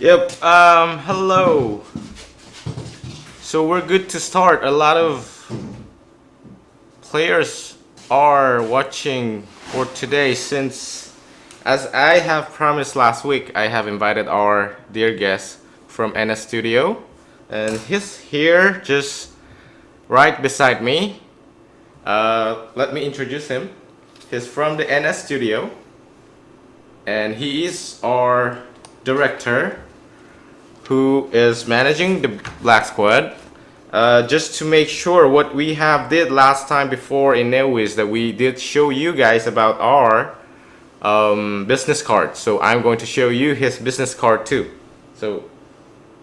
Yep. Hello. So we're good to start. A lot of players are watching for today since, as I have promised last week, I have invited our dear guest from NS Studio, and he's here just right beside me. Let me introduce him. He's from the NS Studio, and he is our director who is managing the Black Squad. Just to make sure what we have did last time before in Neowiz, that we did show you guys about our business card. So I'm going to show you his business card too. So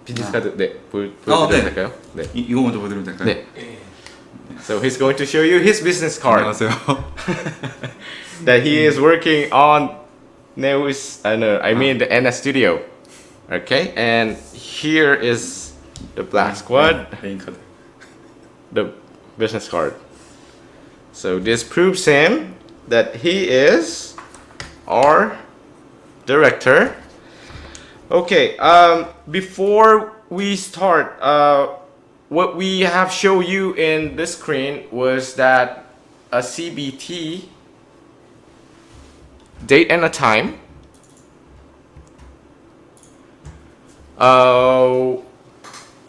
비즈니스 카드 보여드려도 될까요? 네. 이거 먼저 보여드리면 될까요? 네. So he's going to show you his business card. 안녕하세요. That he is working on Neowiz. I mean the NS Studio. Okay, and here is the Black Squad, 메인 카드. the business card. So this proves him that he is our director. Okay, before we start, what we have shown you in this screen was that a CBT date and a time.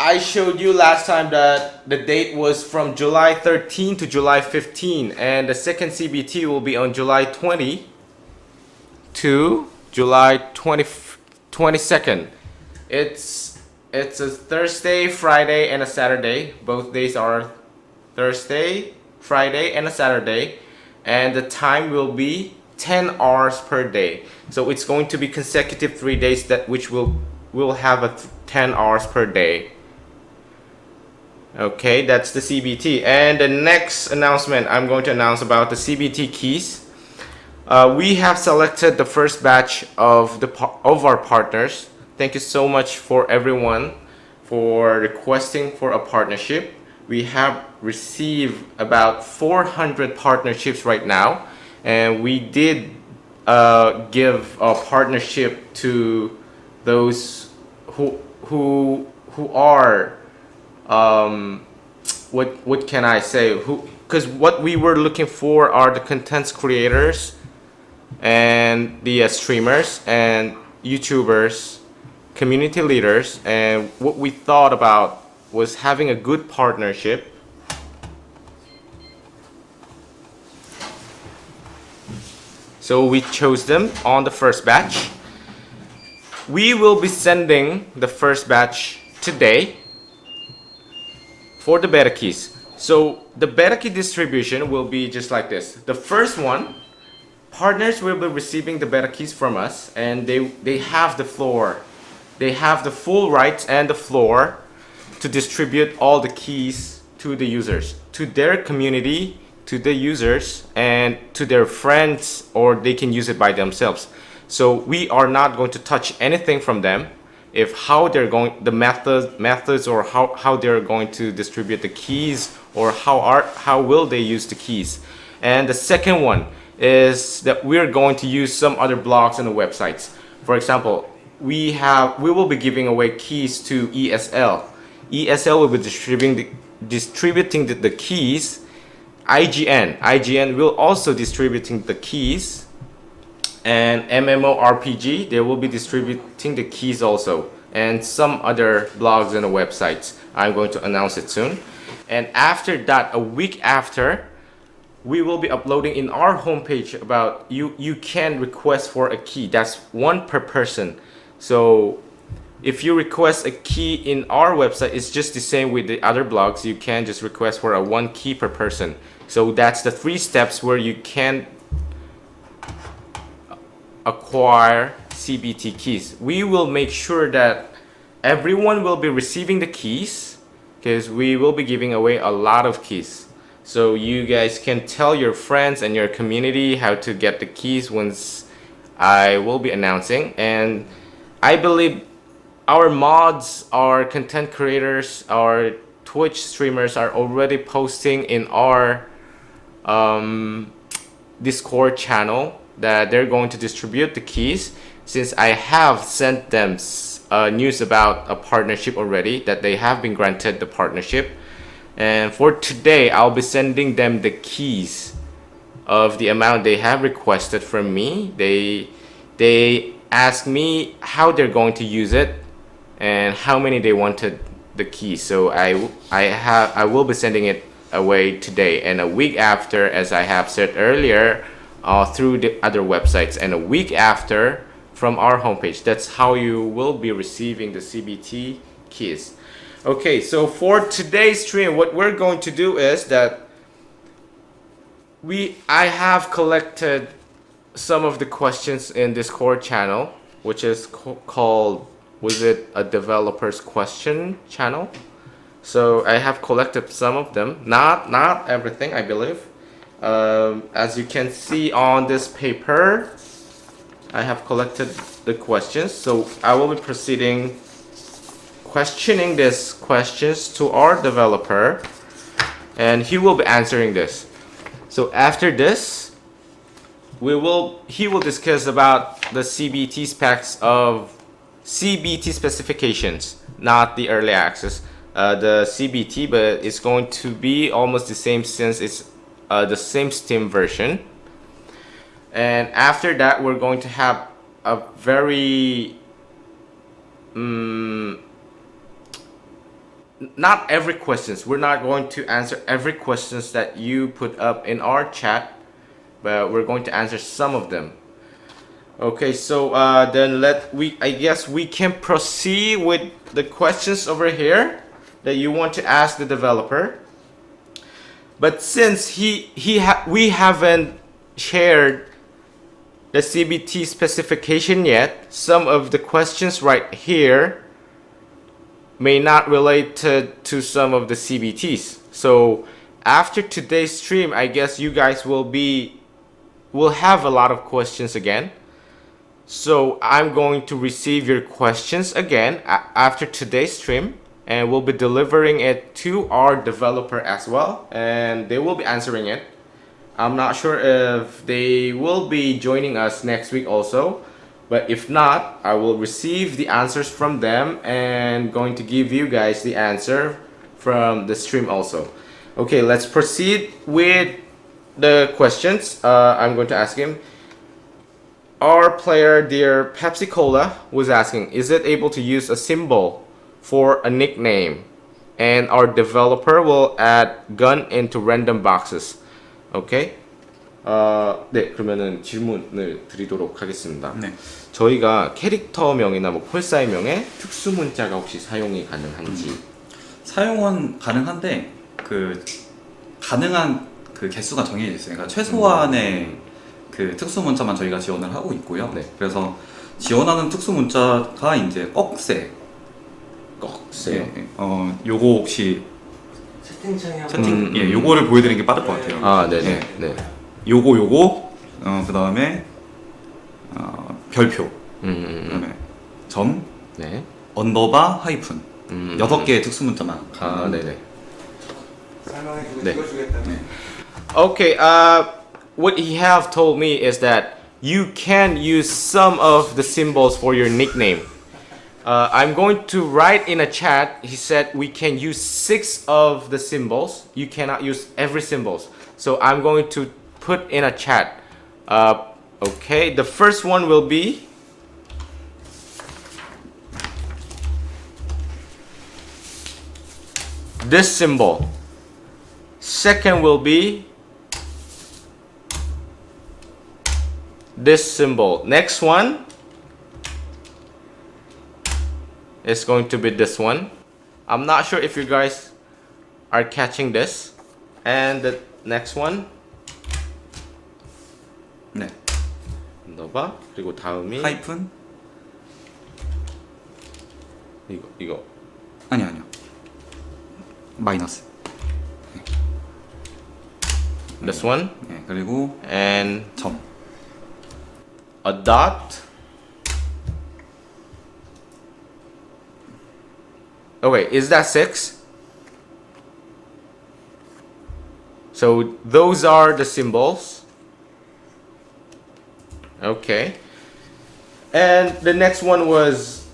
I showed you last time that the date was from July 13 to July 15, and the second CBT will be on July 20 to July 22nd. It's a Thursday, Friday, and a Saturday. Both days are Thursday, Friday, and a Saturday, and the time will be 10 hours per day. So it's going to be consecutive 3 days that which will have a 10 hours per day. Okay, that's the CBT. And the next announcement I'm going to announce about the CBT keys. We have selected the first batch of our partners. Thank you so much for everyone for requesting for a partnership. We have received about 400 partnerships right now, and we did give a partnership to those who are what can I say, because what we were looking for are the content creators and the streamers and YouTubers, community leaders, and what we thought about was having a good partnership. So we chose them on the first batch. We will be sending the first batch today for the beta keys. So the beta key distribution will be just like this. The first one, partners will be receiving the beta keys from us, and they have the floor. They have the full rights and the floor to distribute all the keys to the users, to their community, to the users, and to their friends, or they can use it by themselves. So we are not going to touch anything from them. If how they're going, the methods or how they're going to distribute the keys, or how will they use the keys. And the second one is that we're going to use some other blogs and the websites. For example, we will be giving away keys to ESL. ESL will be distributing the keys. IGN will also distributing the keys. And MMORPG, they will be distributing the keys also, and some other blogs and websites. I'm going to announce it soon. And after that, a week after, we will be uploading in our homepage about you can request for a key. That's one per person. So if you request a key in our website, it's just the same with the other blogs. You can just request for a 1 key per person. So that's the 3 steps where you can acquire CBT keys. We will make sure that everyone will be receiving the keys, because we will be giving away a lot of keys. So you guys can tell your friends and your community how to get the keys once I will be announcing. And I believe our mods, our content creators, our Twitch streamers are already posting in our Discord channel that they're going to distribute the keys, since I have sent them news about a partnership already, that they have been granted the partnership. And for today, I'll be sending them the keys of the amount they have requested from me. They ask me how they're going to use it and how many they wanted the keys. So I will be sending it away today, and a week after, as I have said earlier, through the other websites, and a week after from our homepage. That's how you will be receiving the CBT keys. Okay, so for today's stream, what we're going to do is that I have collected some of the questions in Discord channel, which is called, was it a developer's question channel? So I have collected some of them, not everything, I believe. As you can see on this paper, I have collected the questions. So I will be proceeding questioning these questions to our developer, and he will be answering this. So after this, he will discuss about the CBT specs of CBT specifications, not the early access, the CBT, but it's going to be almost the same since it's the same Steam version. And after that, we're going to have a very not every questions. We're not going to answer every questions that you put up in our chat, but we're going to answer some of them. Okay, so then I guess we can proceed with the questions over here that you want to ask the developer. But since we haven't shared the CBT specification yet, some of the questions right here may not relate to some of the CBTs. So after today's stream, I guess you guys will have a lot of questions again. So I'm going to receive your questions again after today's stream, and we'll be delivering it to our developer as well, and they will be answering it. I'm not sure if they will be joining us next week also, but if not, I will receive the answers from them and going to give you guys the answer from the stream also. Okay, let's proceed with the questions. I'm going to ask him. Our player, dear Pepsi Cola, was asking, is it able to use a symbol for a nickname? And our developer will add gun into random boxes. Okay? 네, 그러면은 질문을 드리도록 하겠습니다. 네. 저희가 캐릭터명이나 뭐 폴사이명에 특수 문자가 혹시 사용이 가능한지. 사용은 가능한데 그 가능한 그 개수가 정해져 있어요. 그러니까 최소한의 그 특수 문자만 저희가 지원을 하고 있고요. 네. 그래서 지원하는 특수 문자가 이제 꺽쇠. 네. 요거 혹시 채팅창에 예, 요거를 보여드리는 게 빠를 것 같아요. 아, 네네. 네. 요거 그 다음에 별표, 그다음에 점, 네. 언더바, 하이픈 6개의 특수 문자만. 아, 네네. 설명해주고 네. 찍어주겠다네. Okay, what he have told me is that you can use some of the symbols for your nickname. I'm going to write in a chat. He said we can use 6 of the symbols. You cannot use every symbols. So I'm going to put in a chat. Okay, the first one will be this symbol. Second will be this symbol. Next one is going to be this one. I'm not sure if you guys are catching this. And the next one. 네. 넣어봐. 그리고 다음이 하이픈? 이거. 아니요. 마이너스. This one. 네, 그리고 And 점. a dot. Oh wait, is that 6? So those are the symbols. Okay. And the next one was,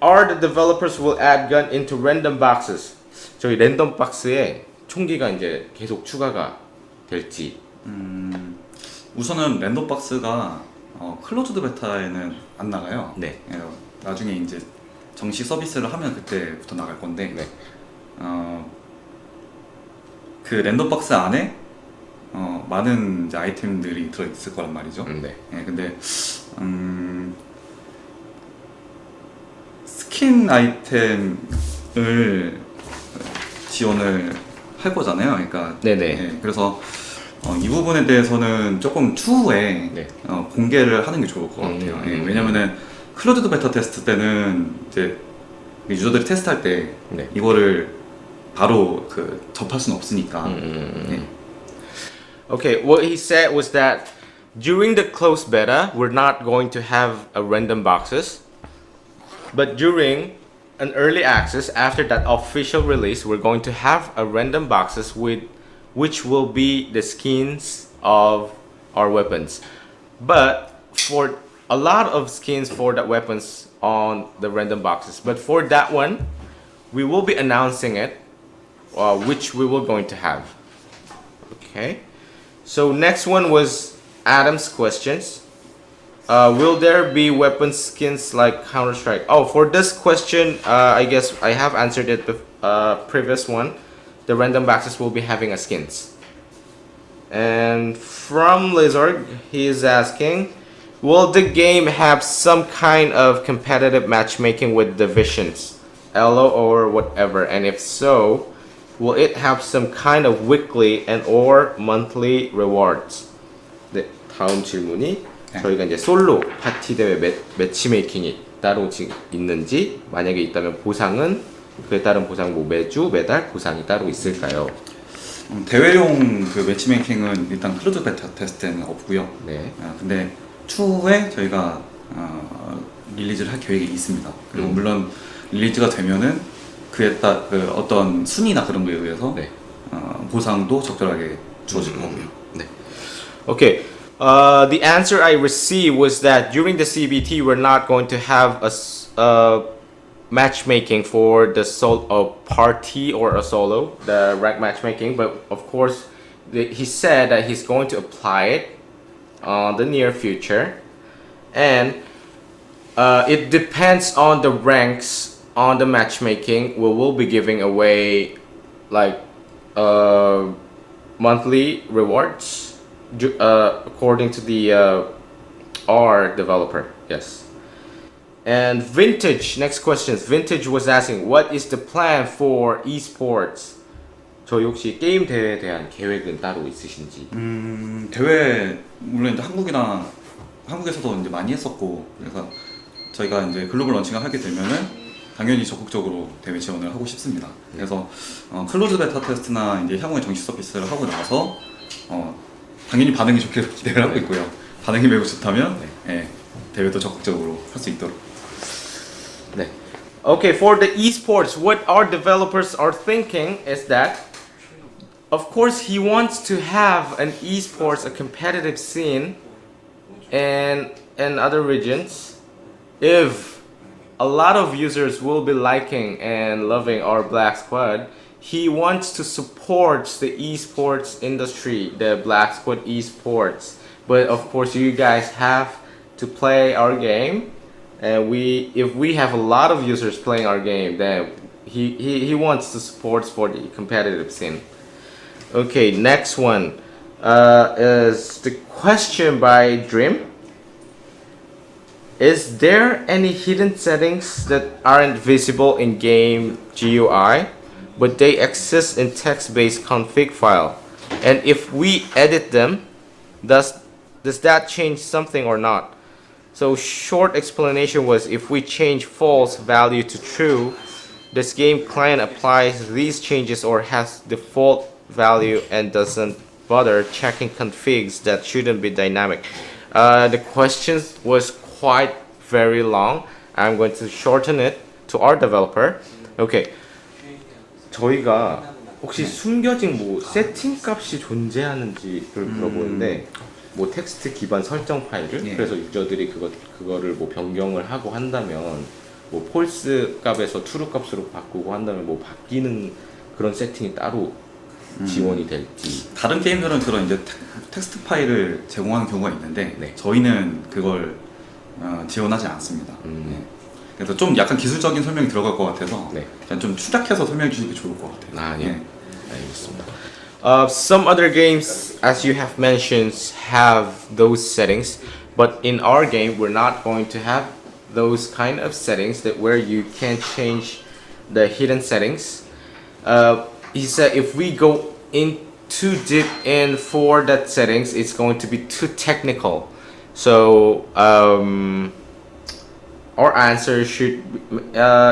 are the developers will add gun into random boxes? 저희 랜덤 박스에 총기가 이제 계속 추가가 될지. 우선은 랜덤 박스가 클로즈드 베타에는 안 나가요. 네. 예, 나중에 이제 정식 서비스를 하면 그때부터 나갈 건데 네. 그 랜덤 박스 안에 많은 이제 아이템들이 들어 있을 거란 말이죠. 네. 예, 근데 스킨 아이템을 지원을 할 거잖아요. 그러니까 네네. 예, 그래서 이 부분에 대해서는 조금 추후에 네. 공개를 하는 게 좋을 것 같아요. 예, 왜냐면은 클로즈드 베타 테스트 때는 이제 유저들이 테스트할 때 네. 이거를 바로 접할 수는 없으니까. 예. Okay, what he said was that during the closed beta, we're not going to have a random boxes. But during an early access, after that official release, we're going to have a random boxes with which will be the skins of our weapons. But for a lot of skins for the weapons on the random boxes. But for that one, we will be announcing it, which we will going to have. Okay. So next one was Adam's questions. Will there be weapon skins like Counter-Strike? Oh, for this question, I guess I have answered it the previous one. The random boxes will be having a skins. And from Lizard, he is asking, will the game have some kind of competitive matchmaking with divisions, LO or whatever? And if so, will it have some kind of weekly and or monthly rewards? 네, 다음 질문이 저희가 이제 솔로 파티 대회 매치메이킹이 따로 있는지, 만약에 있다면 보상은 그에 따른 보상 뭐 매주 매달 보상이 따로 있을까요? 대회용 그 매치메이킹은 일단 클로즈 베타 테스트는 없고요. 네. 근데 추후에 저희가 릴리즈를 할 계획이 있습니다. 그리고 물론 릴리즈가 되면은 그에 따라 어떤 순위나 그런 거에 의해서 네. 보상도 적절하게 주어질 거고요. 네. Okay. The answer I received was that during the CBT we're not going to have a matchmaking for the party or a solo, the rank matchmaking, but of course he said that he's going to apply it on the near future, and it depends on the ranks on the matchmaking. We will be giving away like monthly rewards according to the our developer. Yes. And Vintage, next question. Vintage was asking, what is the plan for esports? 저희 혹시 게임 대회에 대한 계획은 따로 있으신지? 대회 물론 이제 한국에서도 이제 많이 했었고, 그래서 저희가 이제 글로벌 런칭을 하게 되면은 당연히 적극적으로 대회 지원을 하고 싶습니다. 그래서 클로즈 베타 테스트나 이제 향후에 정식 서비스를 하고 나서 당연히 반응이 좋게 기대를 하고 있고요. 반응이 매우 좋다면 예, 대회도 적극적으로 할 수 있도록. 네. Okay, for the esports, what our developers are thinking is that, of course, he wants to have an esports, a competitive scene, in other regions. If a lot of users will be liking and loving our Black Squad, he wants to support the esports industry, the Black Squad esports. But of course, you guys have to play our game, and if we have a lot of users playing our game, then he wants to support for the competitive scene. Okay, next one is the question by Dream. Is there any hidden settings that aren't visible in game GUI, but they exist in text-based config file? And if we edit them, does that change something or not? So short explanation was, if we change false value to true, this game client applies these changes or has default value and doesn't bother checking configs that shouldn't be dynamic. The question was quite very long. I'm going to shorten it to our developer. Okay. 저희가 혹시 숨겨진 뭐 세팅 값이 존재하는지를 물어보는데 뭐 텍스트 기반 설정 파일을 예. 그래서 유저들이 그거를 뭐 변경을 하고 한다면 뭐 폴스 값에서 true 값으로 바꾸고 한다면 뭐 바뀌는 그런 세팅이 따로 지원이 될지. 다른 게임들은 그런 이제 텍스트 파일을 제공하는 경우가 있는데 네. 저희는 그걸 지원하지 않습니다. 네. 그래서 좀 약간 기술적인 설명이 들어갈 것 같아서 네. 그냥 좀 추락해서 설명해 주시는 게 좋을 것 같아요. 아, 예. 네. 알겠습니다. Some other games, as you have mentioned, have those settings, but in our game, we're not going to have those kind of settings that where you can change the hidden settings. He said if we go in too deep in for that settings, it's going to be too technical. So our answer should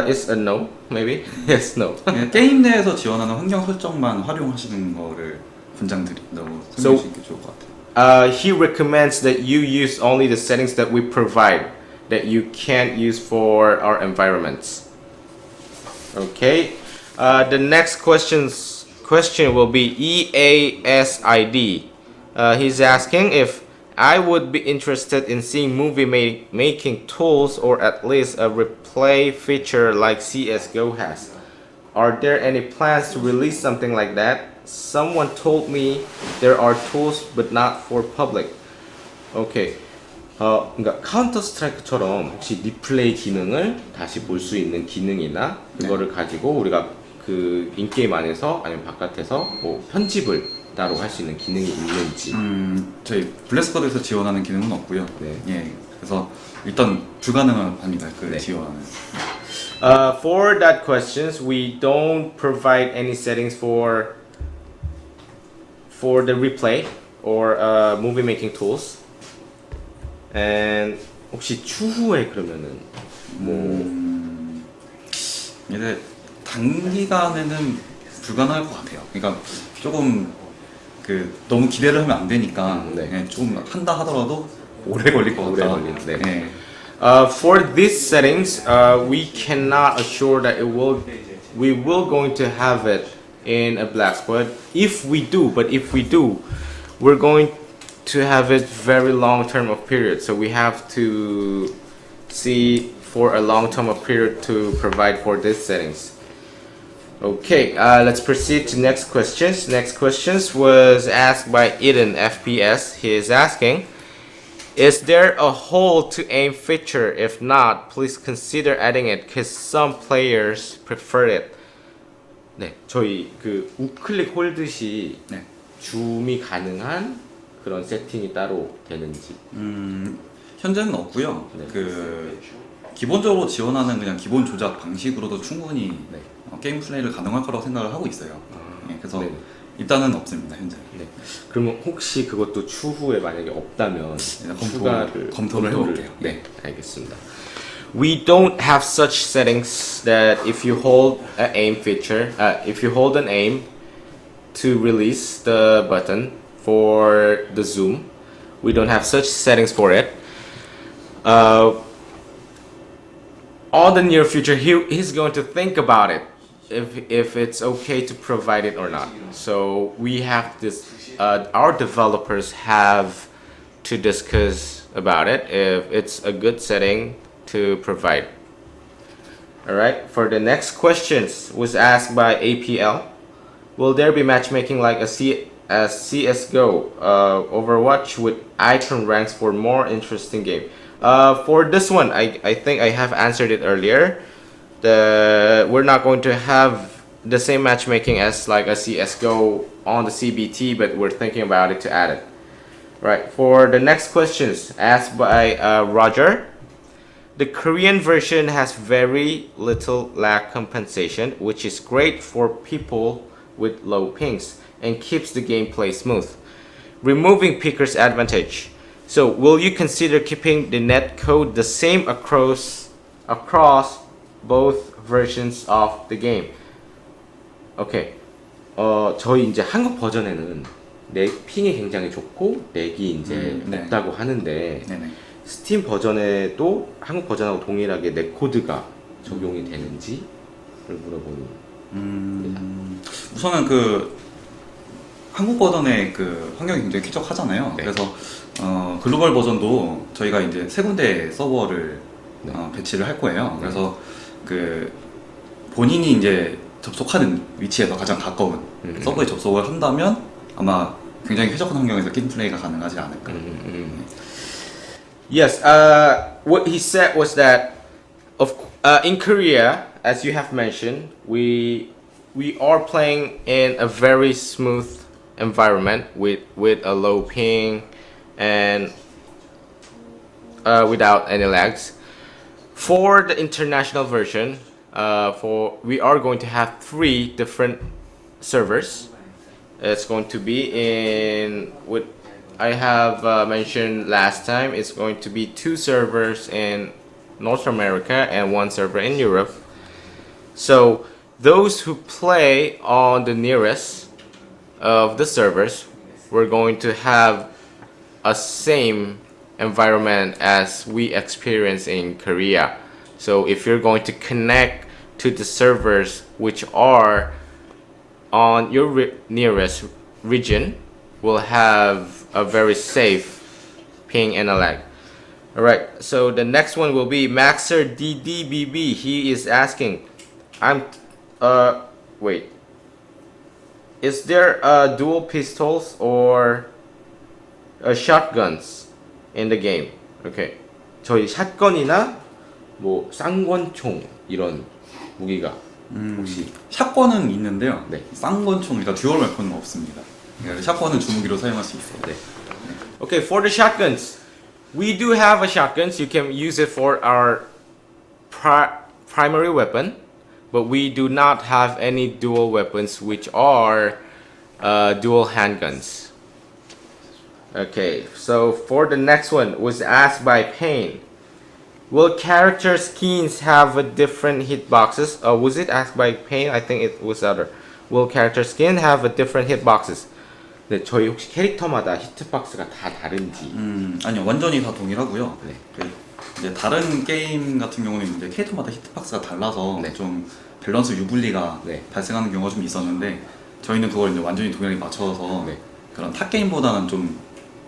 is a no, maybe. Yes, no. 네, 게임 내에서 지원하는 환경 설정만 활용하시는 거를 권장드린다고 설명해 주시는 게 좋을 것 같아요. He recommends that you use only the settings that we provide that you can't use for our environments. Okay. The next question will be EASID. He's asking if I would be interested in seeing movie making tools or at least a replay feature like CSGO has. Are there any plans to release something like that? Someone told me there are tools but not for public. Okay. 그러니까 카운터 스트라이크처럼 혹시 리플레이 기능을 다시 볼 수 있는 기능이나 그거를 가지고 우리가 그 인게임 안에서 아니면 바깥에서 뭐 편집을 따로 할 수 있는 기능이 있는지. 저희 블랙스쿼드에서 지원하는 기능은 없고요. 네. 예, 그래서 일단 불가능합니다. 그 네. 지원은. For that questions, we don't provide any settings for the replay or movie making tools. And 혹시 추후에 그러면은 뭐 이제 단기간에는 불가능할 것 같아요. 그러니까 조금 그 너무 기대를 하면 안 되니까 네. 예, 조금 한다 하더라도 오래 걸릴 것 오래 같다. 걸릴, 네. 예. For these settings, we cannot assure that we will going to have it in a black squad. If we do, we're going to have it very long term of period. So we have to see for a long term of period to provide for these settings. Okay, let's proceed to next questions. Next questions was asked by Eden FPS. He is asking, is there a hold to aim feature? If not, please consider adding it because some players prefer it. 네, 저희 그 우클릭 홀드시 네. 줌이 가능한 그런 세팅이 따로 되는지. 현재는 없고요. 네. 그 기본적으로 지원하는 그냥 기본 조작 방식으로도 충분히 네. 게임 플레이를 가능할 거라고 생각을 하고 있어요. 예, 그래서 네. 일단은 없습니다 현재. 네. 그러면 혹시 그것도 추후에 만약에 없다면 검토를 해볼게요. 네, 알겠습니다. We don't have such settings that if you hold an aim feature, if you hold an aim to release the button for the zoom, we don't have such settings for it. On the near future, he's going to think about it if it's okay to provide it or not. So we have this. Our developers have to discuss about it if it's a good setting to provide. All right. For the next questions was asked by APL. Will there be matchmaking like a CS:GO, Overwatch with icon ranks for more interesting game? For this one, I think I have answered it earlier. We're not going to have the same matchmaking as like a CS:GO on the CBT, but we're thinking about it to add it. Right. For the next questions asked by Roger. The Korean version has very little lag compensation, which is great for people with low pings and keeps the gameplay smooth, removing Picker's advantage. So, will you consider keeping the netcode the same across both versions of the game? Okay. 저희 이제 한국 버전에는 핑이 굉장히 좋고 렉이 이제 네. 없다고 하는데 네네. 스팀 버전에도 한국 버전하고 동일하게 넷코드가 적용이 되는지를 물어보는. 우선은 그 한국 버전의 그 환경이 굉장히 쾌적하잖아요. 네. 그래서 글로벌 버전도 저희가 이제 세 군데 서버를 네. 배치를 할 거예요. 그래서 그 본인이 이제 접속하는 위치에서 가장 가까운 서버에 접속을 한다면 아마 굉장히 쾌적한 환경에서 게임 플레이가 가능하지 않을까. Yes, what he said was that in Korea, as you have mentioned, we are playing in a very smooth environment with a low ping and without any lags. For the international version, we are going to have 3 different servers. It's going to be in what I have mentioned last time. It's going to be 2 servers in North America and 1 server in Europe. So those who play on the nearest of the servers, we're going to have a same environment as we experience in Korea. So if you're going to connect to the servers which are on your nearest region, will have a very safe ping and a lag. Alright, so the next one will be Maxer DDBB. He is asking, wait, is there dual pistols or shotguns in the game? Okay, 저희 샷건이나 뭐 쌍권총 이런 무기가 혹시 샷건은 있는데요. 네. 쌍권총, 그러니까 듀얼 웨폰은 없습니다. 그러니까 샷건은 주무기로 사용할 수 있어요. 네. Okay, for the shotguns, we do have a shotguns. You can use it for our primary weapon, but we do not have any dual weapons which are dual handguns. Okay, so for the next one was asked by Payne. Will character skins have a different hitboxes? Was it asked by Payne? I think it was other. Will character skin have a different hitboxes? 네, 저희 혹시 캐릭터마다 히트박스가 다 다른지. 아니요, 완전히 다 동일하고요. 네. 그 이제 다른 게임 같은 경우는 이제 캐릭터마다 히트박스가 달라서 네. 좀 밸런스 유불리가 네. 발생하는 경우가 좀 있었는데 저희는 그걸 이제 완전히 동일하게 맞춰서 네. 그런 탑 게임보다는 좀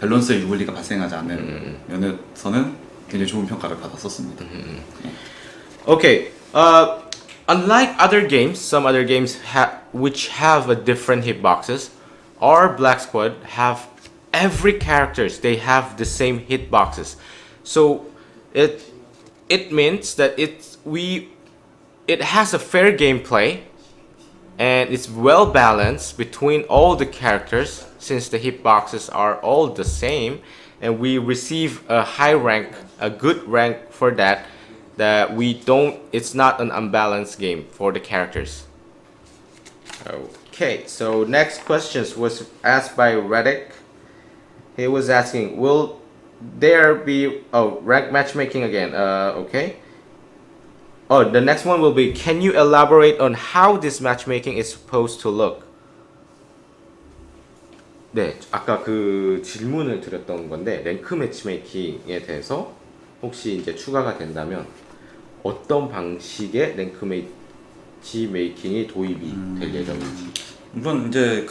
밸런스의 유불리가 발생하지 않는 면에서는 굉장히 좋은 평가를 받았었습니다. Okay, unlike other games, some other games which have a different hitboxes, our Black Squad have every characters. They have the same hitboxes, so it means that it has a fair gameplay, and it's well balanced between all the characters since the hitboxes are all the same, and we receive a high rank, a good rank for that. That it's not an unbalanced game for the characters. Okay, so next questions was asked by Reddick. He was asking, will there be rank matchmaking again? Okay. Oh, the next one will be, can you elaborate on how this matchmaking is supposed to look? 네, 아까 그 질문을 드렸던 건데 랭크 매치메이킹에 대해서 혹시 이제 추가가 된다면 어떤 방식의 랭크 매치메이킹이 도입이 될 예정인지. 물론 이제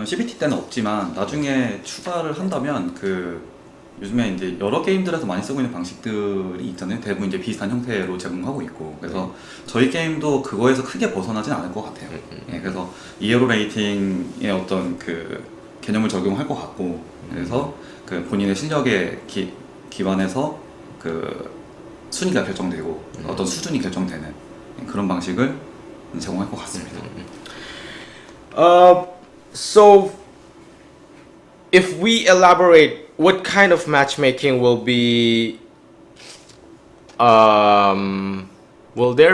CBT 때는 없지만 나중에 추가를 한다면 요즘에 이제 여러 게임들에서 많이 쓰고 있는 방식들이 있잖아요. 대부분 이제 비슷한 형태로 제공하고 있고, 그래서 저희 게임도 그거에서 크게 벗어나진 않을 것 같아요. 예, 그래서 이에로 레이팅의 어떤 그 개념을 적용할 것 같고, 그래서 그 본인의 실력에 기반해서 그 순위가 결정되고 어떤 수준이 결정되는 그런 방식을 제공할 것 같습니다. So if we elaborate, what kind of matchmaking will there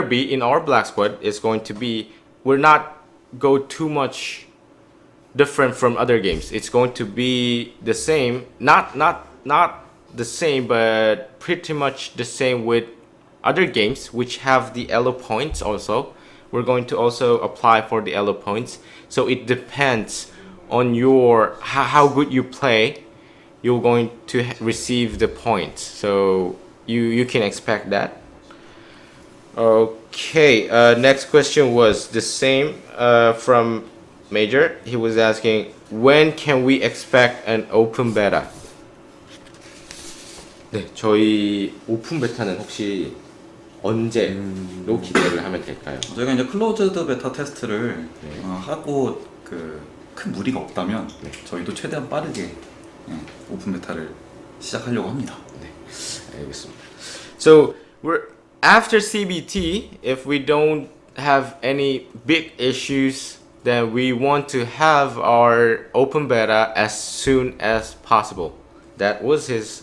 be in our Black Squad? Is going to be, we're not go too much different from other games. It's going to be the same, not the same, but pretty much the same with other games which have the elo points also. We're going to also apply for the elo points. So it depends on how good you play. You're going to receive the points. So you can expect that. Okay, next question was the same from Major. He was asking, when can we expect an open beta? 네, 저희 오픈 베타는 혹시 언제로 기대를 하면 될까요? 저희가 이제 클로즈드 베타 테스트를 네. 하고 큰 무리가 없다면 네. 저희도 최대한 빠르게 오픈 베타를 시작하려고 합니다. 알겠습니다. So we're after CBT. If we don't have any big issues, then we want to have our open beta as soon as possible. That was his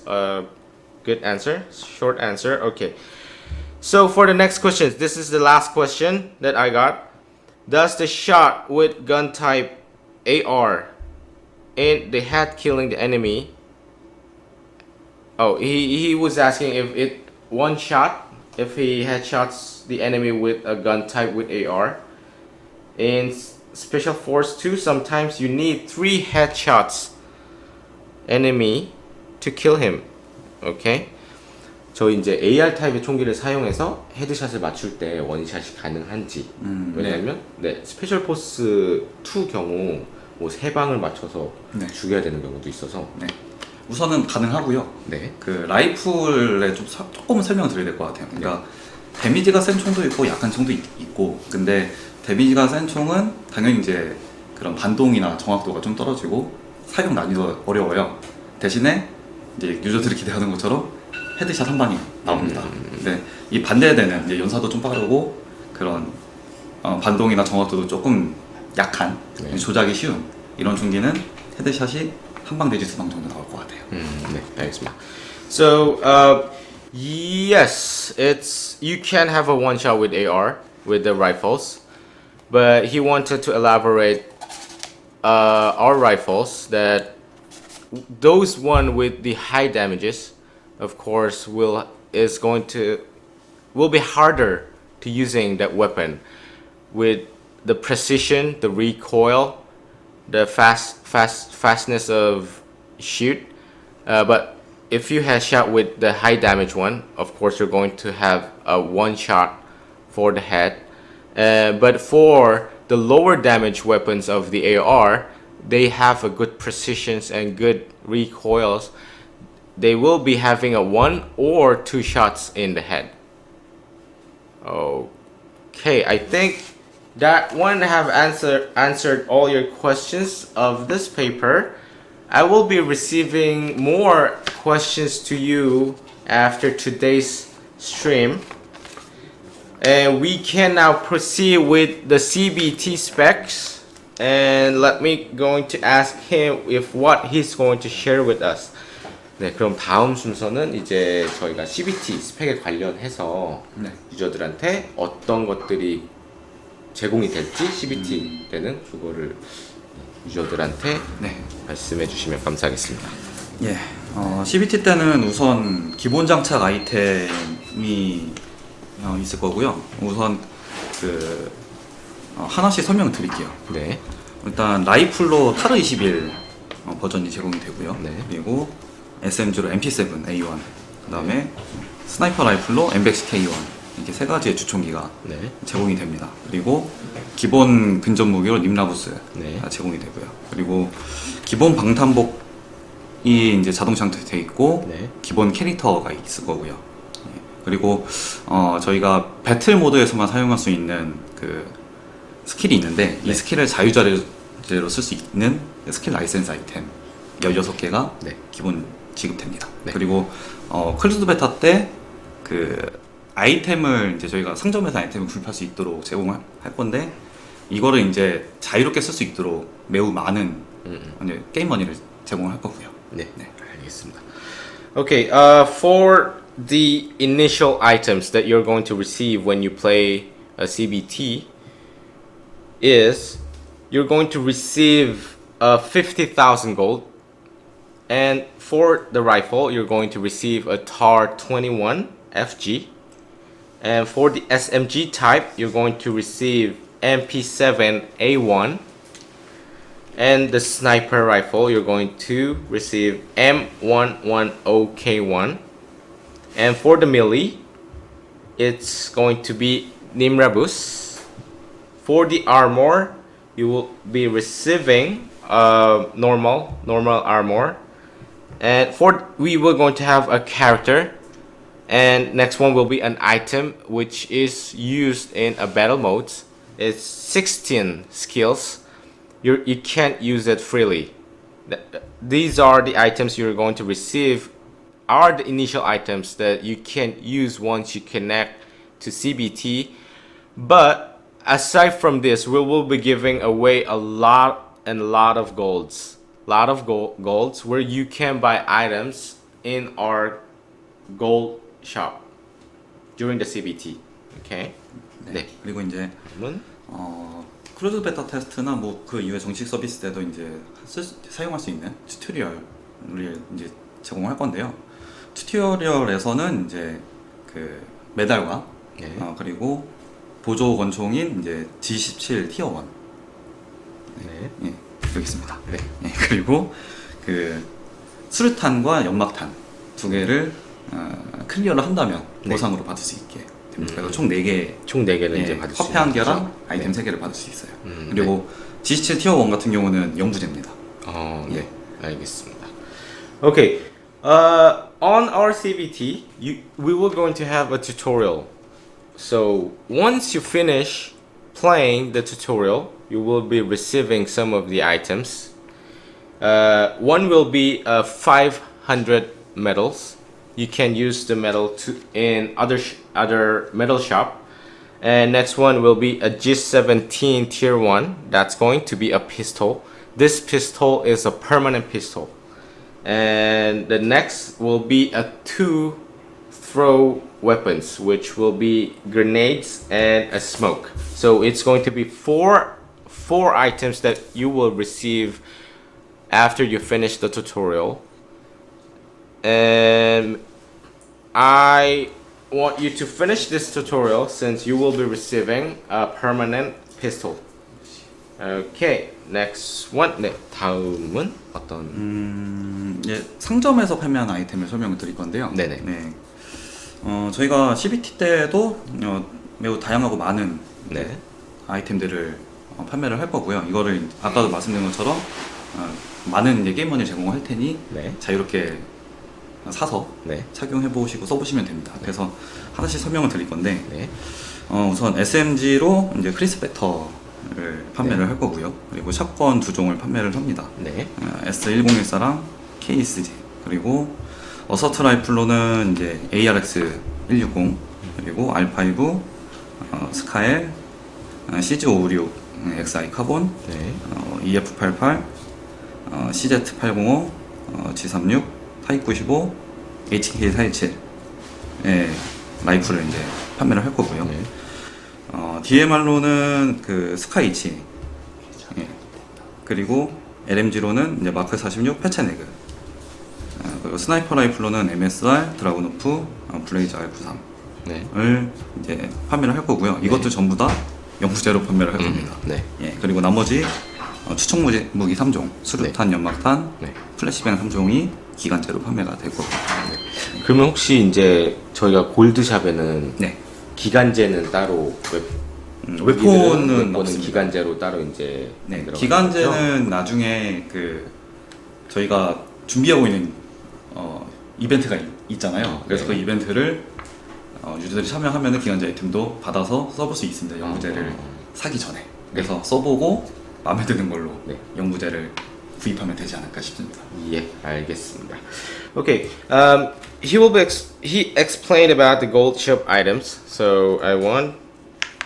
good answer, short answer. Okay. So for the next question, this is the last question that I got. Does the shot with gun type AR in the head killing the enemy? Oh, he was asking if it one shot, if he headshots the enemy with a gun type with AR. In Special Force 2, sometimes you need 3 headshots enemy to kill him. Okay? 저 이제 AR 타입의 총기를 사용해서 헤드샷을 맞출 때 원샷이 가능한지. 왜냐면 스페셜 포스 2 경우 뭐 3방을 맞춰서 네. 죽여야 되는 경우도 있어서. 네. 우선은 가능하고요. 네. 그 라이플에 조금 설명을 드려야 될 것 같아요. 그러니까 데미지가 센 총도 있고 약한 총도 있고, 근데 데미지가 센 총은 당연히 이제 그런 반동이나 정확도가 좀 떨어지고 사용 난이도 어려워요. 대신에 이제 유저들이 기대하는 것처럼 헤드샷 한 방이 나옵니다. 근데 이 반대되는 이제 연사도 좀 빠르고 그런 반동이나 정확도도 조금 약한 조작이 쉬운 이런 총기는 헤드샷이 한 방 내지 2방 정도 나올 것 같아요. 네, 알겠습니다. So, yes, you can have a one shot with AR with the rifles, but he wanted to elaborate our rifles that those one with the high damages, of course, will be harder to using that weapon with the precision, the recoil, the fastness of shoot. But if you have shot with the high damage one, of course you're going to have a one shot for the head. But for the lower damage weapons of the AR, they have a good precisions and good recoils. They will be having a 1 or 2 shots in the head. Okay, I think that one have answered all your questions of this paper. I will be receiving more questions to you after today's stream. And we can now proceed with the CBT specs. And let me going to ask him if what he's going to share with us. 네, 그럼 다음 순서는 이제 저희가 CBT 스펙에 관련해서 유저들한테 어떤 것들이 제공이 될지 CBT 때는 그거를 유저들한테 말씀해 주시면 감사하겠습니다. 예, CBT 때는 우선 기본 장착 아이템이 있을 거고요. 우선 하나씩 설명을 드릴게요. 네. 일단 라이플로 타르 21 버전이 제공이 되고요. 네. 그리고 SMG로 MP7 A1, 그 다음에 스나이퍼 라이플로 M100 K1 이렇게 세 가지의 주총기가 제공이 됩니다. 그리고 기본 근접 무기로 님라부스 제공이 되고요. 그리고 기본 방탄복이 이제 자동 장착되어 있고 기본 캐릭터가 있을 거고요. 그리고 저희가 배틀 모드에서만 사용할 수 있는 그 스킬이 있는데 이 스킬을 자유자재로 쓸 수 있는 스킬 라이센스 아이템 16개가 기본 지급됩니다. 그리고 클로즈드 베타 때 그 아이템을 이제 저희가 상점에서 아이템을 구입할 수 있도록 제공할 건데 이거를 이제 자유롭게 쓸 수 있도록 매우 많은 게임 머니를 제공할 거고요. 네, 알겠습니다. Okay, for the initial items that you're going to receive when you play a CBT is you're going to receive 50,000 gold, and for the rifle you're going to receive a TAR 21 FG, and for the SMG type you're going to receive MP7 A1, and the sniper rifle you're going to receive M110K1, and for the melee it's going to be Nimrabus. For the armor you will be receiving normal armor. And we were going to have a character. And next one will be an item which is used in a battle mode. It's 16 skills. You can't use it freely. These are the items you're going to receive, are the initial items that you can use once you connect to CBT. But aside from this, we will be giving away a lot of golds. Golds where you can buy items in our gold shop during the CBT. Okay? 네. 그리고 이제 문? 크루즈 베타 테스트나 뭐 그 이후에 정식 서비스 때도 이제 사용할 수 있는 튜토리얼을 이제 제공할 건데요. 튜토리얼에서는 이제 그 메달과 네. 그리고 보조 권총인 이제 G17 티어 1. 네. 예, 여기 있습니다. 네. 예, 그리고 그 수류탄과 연막탄 두 개를 클리어를 한다면 네. 보상으로 받을 수 있게 됩니다. 그래서 총 4개 총 4개는 예, 이제 받을 수 화폐 한 있는 개랑 거죠? 아이템 네. 3개를 받을 수 있어요. 그리고 G17 티어 1 같은 경우는 영부제입니다. 네. 알겠습니다. Okay. On our CBT, we were going to have a tutorial. So once you finish playing the tutorial, you will be receiving some of the items. One will be 500 medals. You can use the medal in other medal shop. And next one will be a G17 tier 1. That's going to be a pistol. This pistol is a permanent pistol. And the next will be a 2 throw weapons, which will be grenades and a smoke. So it's going to be four items that you will receive after you finish the tutorial. And I want you to finish this tutorial since you will be receiving a permanent pistol. Okay, next one. 네, 다음은 어떤? 예, 상점에서 판매하는 아이템을 설명을 드릴 건데요. 네네. 네. 저희가 CBT 때도 매우 다양하고 많은 네. 아이템들을 판매를 할 거고요. 이거를 아까도 말씀드린 것처럼 많은 이제 게임머니 제공을 할 테니 네. 자유롭게 사서 네. 착용해 보시고 써보시면 됩니다. 그래서 하나씩 설명을 드릴 건데 네. 우선 SMG로 이제 크리스 벡터를 판매를 할 거고요. 그리고 샷건 2종을 판매를 합니다. 네. S1014랑 KSG, 그리고 어서트 라이플로는 이제 ARX 160, 그리고 R5, 스카엘, CG556, XI 카본, 네. EF88, CZ805, G36, 타입95, HK417 라이플을 이제 판매를 할 거고요. 네. DMR로는 그 스카이치, 그리고 LMG로는 이제 마크 46 패체네그, 그리고 스나이퍼 라이플로는 MSR, 드라곤오프, 블레이즈 R93을 네. 이제 판매를 할 거고요. 이것도 전부 다 영부제로 판매를 할 겁니다. 네. 예, 그리고 나머지 추천 무기 3종, 수류탄, 연막탄, 네. 플래시뱅 3종이 기간제로 판매가 될 거고요. 그러면 혹시 이제 저희가 골드샵에는 네. 기간제는 따로 웨폰은 웨폰은 없습니다. 기간제로 따로 이제 네, 만들어 기간제는 나중에 그 저희가 준비하고 있는 이벤트가 있잖아요. 그래서 네. 그 이벤트를 유저들이 참여하면은 기간제 아이템도 받아서 써볼 수 있습니다. 영부제를 사기 전에. 그래서 써보고 마음에 드는 걸로 네. 영부제를 구입하면 되지 않을까 싶습니다. 예, 알겠습니다. Okay, he explained about the gold shop items. So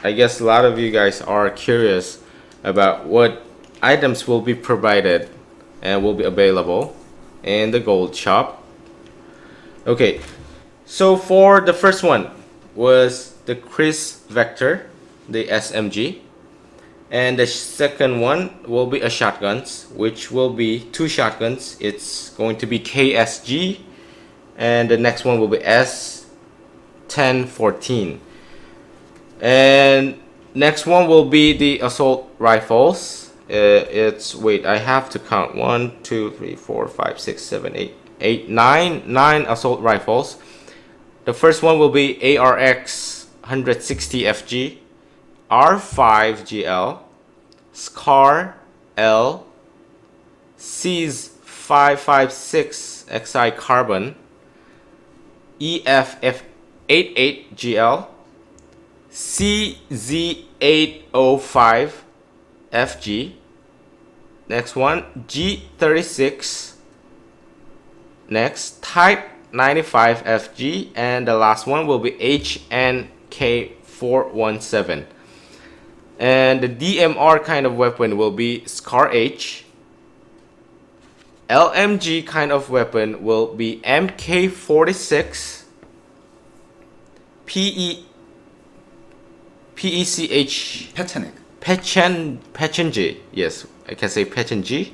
I guess a lot of you guys are curious about what items will be provided and will be available in the gold shop. Okay, so for the first one was the Chris Vector, the SMG. And the second one will be a shotguns, which will be 2 shotguns. It's going to be KSG, and the next one will be S1014. And next one will be the assault rifles. Wait, I have to count 1, 2, 3, 4, 5, 6, 7, 8, 9 assault rifles. The first one will be ARX 160 FG. R5GL, SCAR L, Cs 556 XI carbon, EFF88GL, CZ805 FG. Next one, G36. Next, Type 95 FG, and the last one will be HNK417. And the DMR kind of weapon will be Scar H. LMG kind of weapon will be MK46. PECH 패체넥. Pechenji. Yes, I can say Pechenji.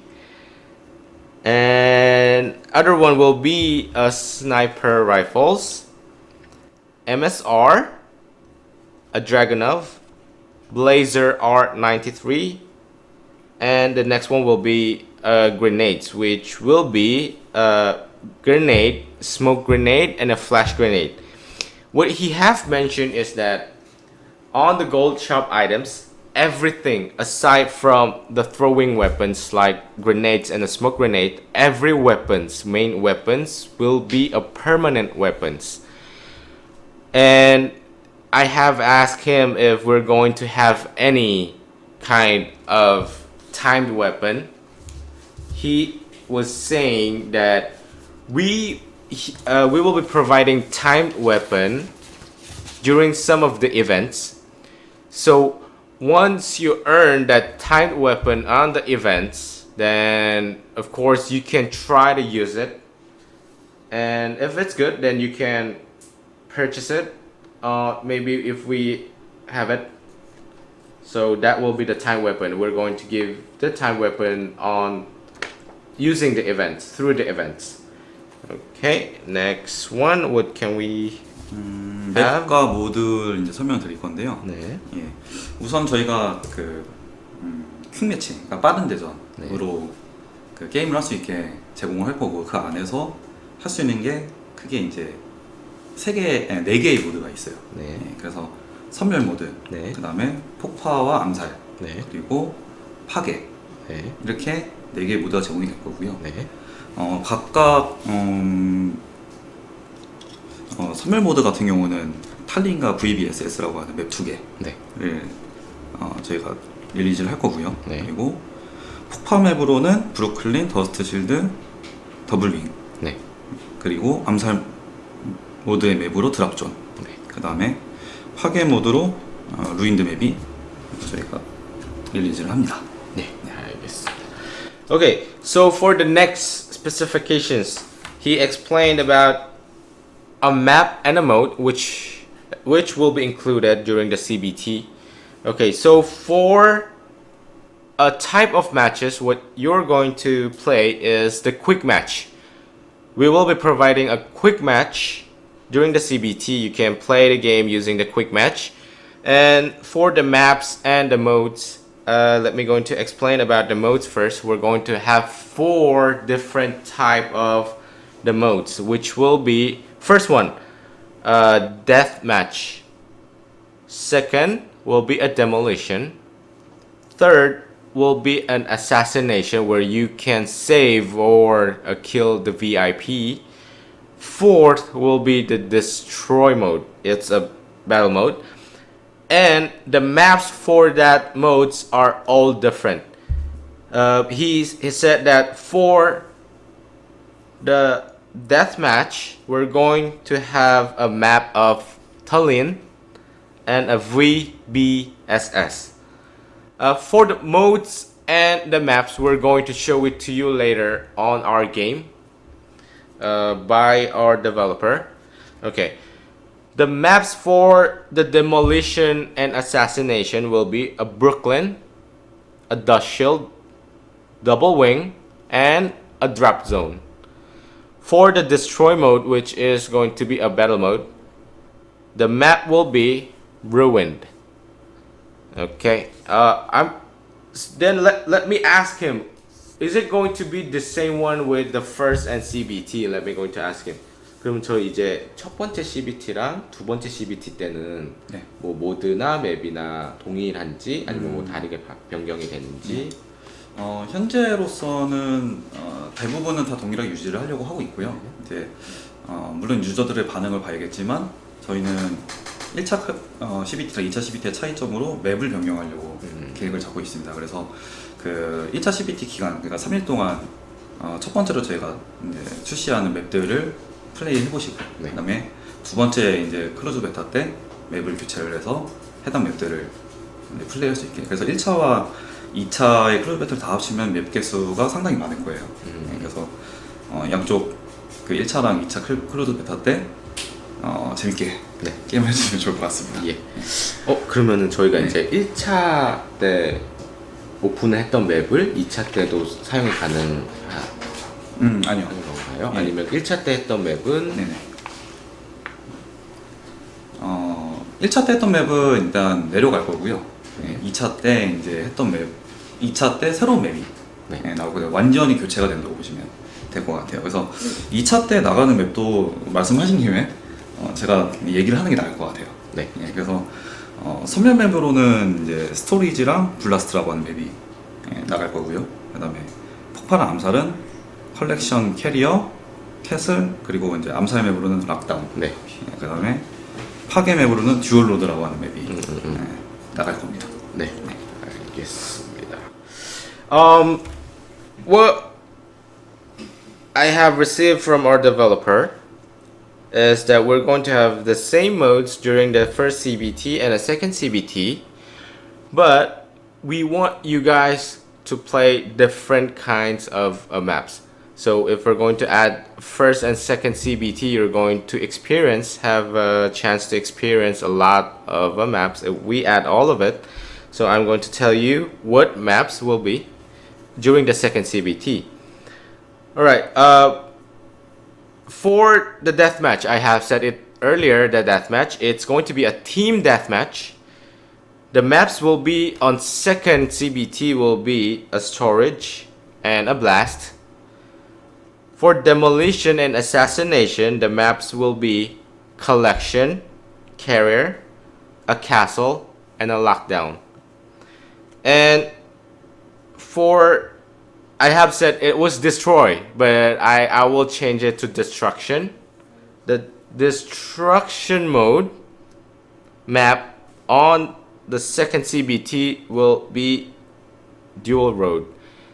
And other one will be a sniper rifles, MSR, a Dragunov, Blazer R93, and the next one will be grenades, which will be a grenade, smoke grenade, and a flash grenade. What he have mentioned is that on the gold shop items, everything aside from the throwing weapons like grenades and a smoke grenade, every main weapons will be a permanent weapons. And I have asked him if we're going to have any kind of timed weapon. He was saying that we will be providing timed weapon during some of the events. So once you earn that timed weapon on the events, then of course you can try to use it, and if it's good, then you can purchase it. Maybe if we have it. So that will be the time weapon. We're going to give the time weapon on using the events, through the events. Okay, next one. What can we 맵과 모드를 이제 설명드릴 건데요. 네. 예. 우선 저희가 그 퀵매치, 그러니까 빠른 대전으로 그 게임을 할 수 있게 제공을 할 거고, 그 안에서 할 수 있는 게 크게 이제 4개의 모드가 있어요. 네. 예. 그래서 선멸 모드, 네. 그 다음에 폭파와 암살, 네. 그리고 파괴, 네. 이렇게 4개의 모드가 제공이 될 거고요. 네. 각각 선멸 모드 같은 경우는 탈린과 VBSS라고 하는 맵 2개를 네. 저희가 릴리즈를 할 거고요. 네. 그리고 폭파 맵으로는 브루클린, 더스트 실드, 더블윙, 네. 그리고 암살 모드의 맵으로 드랍존, 네. 그 다음에 파괴 모드로 루인드 맵이 저희가 릴리즈를 합니다. 네. 알겠습니다. Okay, so for the next specifications, he explained about a map and a mode which will be included during the CBT. Okay, so for a type of matches, what you're going to play is the quick match. We will be providing a quick match during the CBT. You can play the game using the quick match. And for the maps and the modes, let me going to explain about the modes first. We're going to have 4 different type of the modes, which will be first one, death match. Second will be a demolition. Third will be an assassination where you can save or kill the VIP. Fourth will be the destroy mode. It's a battle mode. And the maps for that modes are all different. He said that for the death match, we're going to have a map of Tallinn and a VBSS. For the modes and the maps, we're going to show it to you later on our game by our developer. Okay. The maps for the demolition and assassination will be a Brooklyn, a dust shield, double wing, and a drop zone. For the destroy mode, which is going to be a battle mode, the map will be ruined. Okay. Then let me ask him, is it going to be the same one with the first and CBT? Let me going to ask him. 그럼 저 이제 첫 번째 CBT랑 두 번째 CBT 때는 네. 뭐 모드나 맵이나 동일한지 아니면 뭐 다르게 변경이 되는지. 현재로서는 대부분은 다 동일하게 유지를 하려고 하고 있고요. 이제 물론 유저들의 반응을 봐야겠지만 저희는 1차 CBT랑 2차 CBT의 차이점으로 맵을 변경하려고 계획을 잡고 있습니다. 그래서 그 1차 CBT 기간, 그러니까 3일 동안 첫 번째로 저희가 이제 출시하는 맵들을 플레이 해보시고, 네. 그다음에 두 번째 이제 클로즈 베타 때 맵을 교체를 해서 해당 맵들을 이제 플레이할 수 있게. 그래서 1차와 2차의 클로즈 배틀 다 합치면 맵 개수가 상당히 많을 거예요. 네, 그래서 양쪽 그 1차랑 2차 클로즈 베타 때 재밌게 네. 게임을 해주시면 좋을 것 같습니다. 예. 그러면은 저희가 네. 이제 1차 때 오픈했던 맵을 2차 때도 사용이 가능한 아니요. 건가요? 예. 아니면 1차 때 했던 맵은 네네. 1차 때 했던 맵은 일단 내려갈 거고요. 네, 2차 때 이제 했던 맵, 2차 때 새로운 맵이 네. 나오고 완전히 교체가 된다고 보시면 될 것 같아요. 그래서 2차 때 나가는 맵도 말씀하신 김에 제가 얘기를 하는 게 나을 것 같아요. 네. 예, 그래서 선멸 맵으로는 이제 스토리지랑 블라스트라고 하는 맵이 나갈 거고요. 그다음에 폭발한 암살은 컬렉션 캐리어, 캐슬, 그리고 이제 암살 맵으로는 락다운. 네. 그다음에 파괴 맵으로는 듀얼 로드라고 하는 맵이 나갈 겁니다. 네. 알겠습니다. What I have received from our developer is that we're going to have the same modes during the first CBT and the second CBT, but we want you guys to play different kinds of maps. So if we're going to add first and second CBT, you're going to have a chance to experience a lot of maps. If we add all of it, so I'm going to tell you what maps will be during the second CBT. Alright, for the deathmatch, I have said it earlier, the deathmatch, it's going to be a team deathmatch. The maps will be on second CBT will be a storage and a blast. For demolition and assassination, the maps will be collection, carrier, a castle, and a lockdown. And for, I have said it was destroy, but I will change it to destruction. The destruction mode map on the second CBT will be dual road.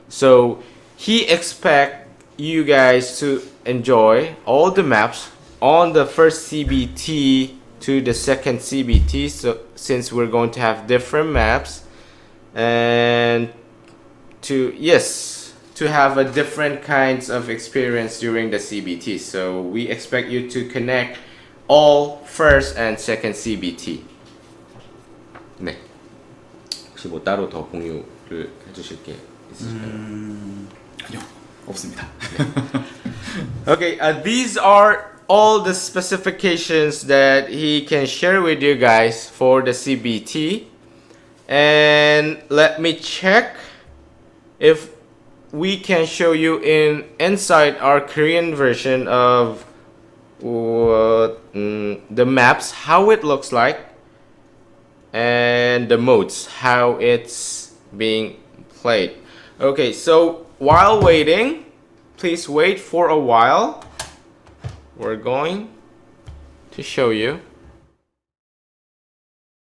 So he expect you guys to enjoy all the maps on the first CBT to the second CBT, so since we're going to have different maps and to have a different kinds of experience during the CBT. So we expect you to connect all first and second CBT. 네. 혹시 뭐 따로 더 공유를 해주실 게 있으실까요? 아니요, 없습니다. Okay, these are all the specifications that he can share with you guys for the CBT. And let me check if we can show you inside our Korean version of the maps, how it looks like, and the modes, how it's being played. Okay, so while waiting, please wait for a while. We're going to show you